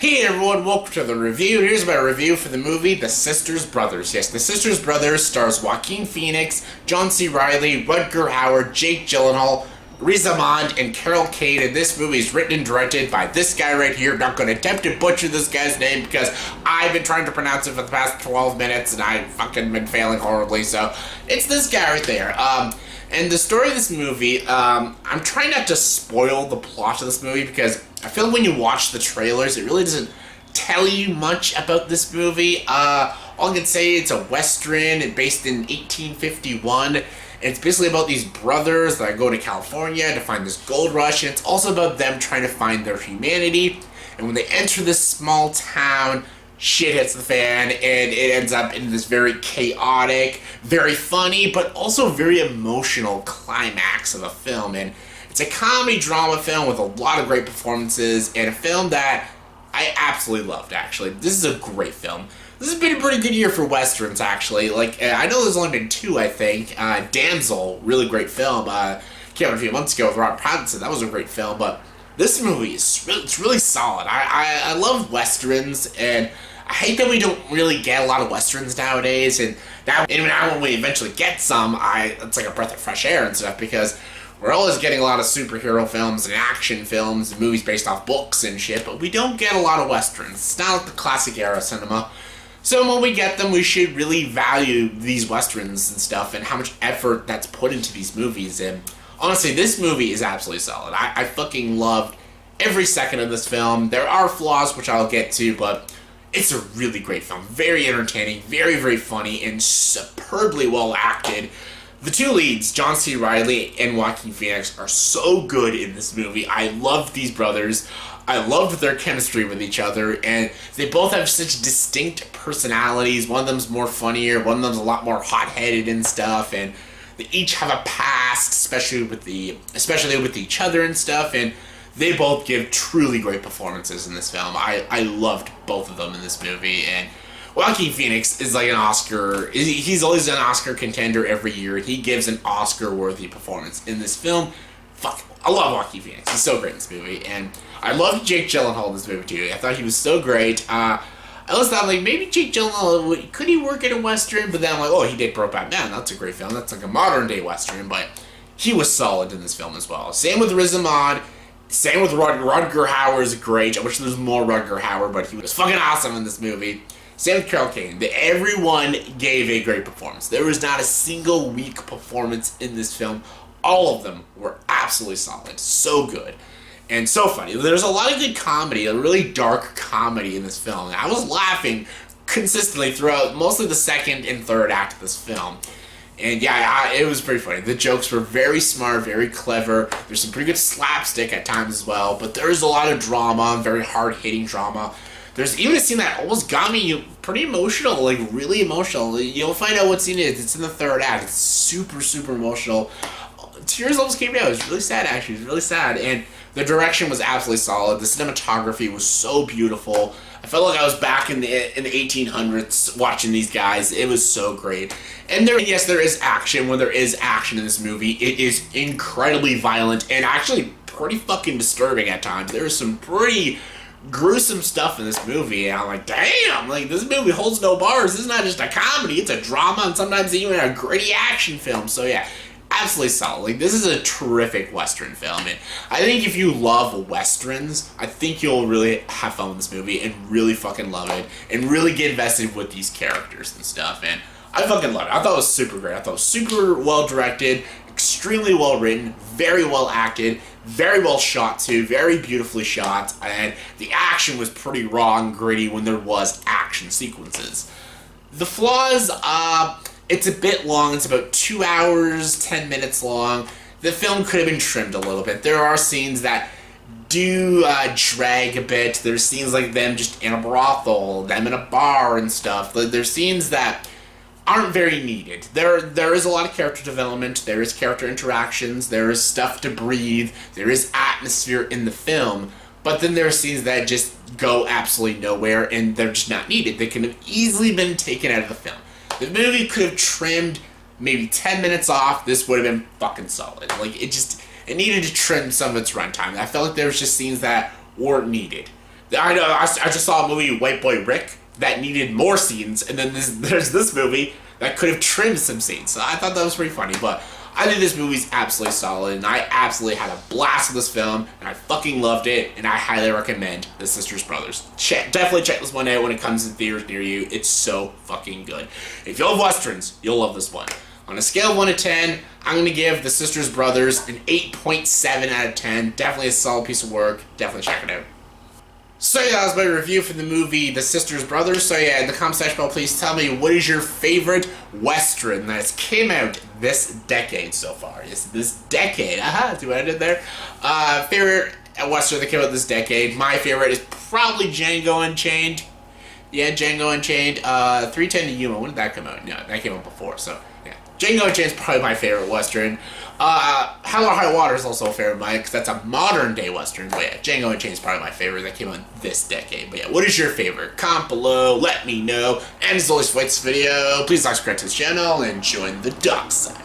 Hey everyone, welcome to the review. Here's my review for the movie The Sisters Brothers. Yes, The Sisters Brothers stars Joaquin Phoenix, John C. Reilly, Rutger Hauer, Jake Gyllenhaal, Riz Ahmed, and Kane. And this movie is written and directed by this guy right here. I'm not going to attempt to butcher this guy's name because I've been trying to pronounce it for the past 12 minutes and I've fucking been failing horribly. So it's this guy right there. And the story of this movie, I'm trying not to spoil the plot of this movie because I feel like when you watch the trailers, it really doesn't tell you much about this movie. All I can say, it's a Western based in 1851. And it's basically about these brothers that go to California to find this gold rush. And it's also about them trying to find their humanity. And when they enter this small town, shit hits the fan, and it ends up in this very chaotic, very funny, but also very emotional climax of a film. And it's a comedy drama film with a lot of great performances, and a film that I absolutely loved, actually. This is a great film. This has been a pretty good year for Westerns, actually. I know there's only been two, I think. Damsel, really great film. Came out a few months ago with Robert Pattinson. That was a great film, but this movie is it's really solid. I love Westerns, and I hate that we don't really get a lot of Westerns nowadays, and now when we eventually get some, it's like a breath of fresh air and stuff, because we're always getting a lot of superhero films and action films and movies based off books and shit, but we don't get a lot of Westerns. It's not like the classic era cinema. So when we get them, we should really value these Westerns and stuff and how much effort that's put into these movies. And honestly, this movie is absolutely solid. I fucking loved every second of this film. There are flaws, which I'll get to, but it's a really great film. Very entertaining, very, very funny, and superbly well acted. The two leads, John C. Reilly and Joaquin Phoenix, are so good in this movie. I love these brothers. I loved their chemistry with each other, and they both have such distinct personalities. One of them's more funnier, one of them's a lot more hot-headed and stuff, and they each have a past, especially with each other and stuff, and they both give truly great performances in this film. I loved both of them in this movie, and Joaquin Phoenix is like an Oscar. He's always an Oscar contender every year. He gives an Oscar-worthy performance in this film. Fuck, I love Joaquin Phoenix. He's so great in this movie, and I loved Jake Gyllenhaal in this movie too. I thought he was so great. I always thought, like, maybe Jake Gyllenhaal, could he work in a Western? But then I'm like, oh, he did Brokeback Man. That's a great film. That's like a modern-day Western, but he was solid in this film as well. Same with Riz Ahmed. Same with Rutger Hauer is great. I wish there was more Rutger Hauer, but he was fucking awesome in this movie. Same with Kane. Everyone gave a great performance. There was not a single weak performance in this film. All of them were absolutely solid. So good. And so funny. There's a lot of good comedy, a really dark comedy in this film. I was laughing consistently throughout mostly the second and third act of this film. And yeah, it was pretty funny. The jokes were very smart, very clever. There's some pretty good slapstick at times as well, but there's a lot of drama, very hard-hitting drama. There's even a scene that almost got me pretty emotional, like really emotional. You'll find out what scene it is. It's in the third act. It's super, super emotional. Tears almost came down. It was really sad, actually. It was really sad. And the direction was absolutely solid. The cinematography was so beautiful. I felt like I was back in the 1800s watching these guys. It was so great. And yes, there is action. When there is action in this movie, it is incredibly violent and actually pretty fucking disturbing at times. There is some pretty gruesome stuff in this movie, and I'm like, damn, like, this movie holds no bars. This is not just a comedy, it's a drama, and sometimes even a gritty action film. So yeah, absolutely solid. Like, this is a terrific Western film, and I think if you love Westerns, I think you'll really have fun with this movie and really fucking love it and really get invested with these characters and stuff. And I fucking love it. I thought it was super great. I thought it was super well directed, extremely well written, very well acted, very well shot too, very beautifully shot, and the action was pretty raw and gritty when there was action sequences. The flaws, it's a bit long. It's about 2 hours, 10 minutes long. The film could have been trimmed a little bit. There are scenes that do drag a bit. There's scenes like them just in a brothel, them in a bar and stuff. There's scenes that aren't very needed. There is a lot of character development, there is character interactions, there is stuff to breathe, there is atmosphere in the film, but then there are scenes that just go absolutely nowhere and they're just not needed. They could have easily been taken out of the film. The movie could have trimmed maybe 10 minutes off, this would have been fucking solid. Like, it needed to trim some of its runtime. I felt like there was just scenes that weren't needed. I know, I just saw a movie, White Boy Rick, that needed more scenes, and then there's this movie that could have trimmed some scenes. So I thought that was pretty funny, but I think this movie's absolutely solid, and I absolutely had a blast with this film, and I fucking loved it, and I highly recommend The Sisters Brothers. Definitely check this one out when it comes to theaters near you. It's so fucking good. If you love Westerns, you'll love this one. On a scale of 1 to 10, I'm going to give The Sisters Brothers an 8.7 out of 10. Definitely a solid piece of work. Definitely check it out. So yeah, that was my review for the movie The Sisters Brothers. So yeah, in the comment section below, please tell me what is your favorite Western that's came out this decade so far. Yes, this decade. See what I did there? Favorite Western that came out this decade. My favorite is probably Django Unchained. Yeah, Django Unchained. 310 to Yuma. When did that come out? No, that came out before, so yeah. Django Unchained is probably my favorite Western. Hell or High Water is also a favorite of mine, because that's a modern day Western. But yeah, Django Unchained is probably my favorite that came out this decade. But yeah, what is your favorite? Comment below, let me know. And as always, for this video, please subscribe to this channel and join the dark side.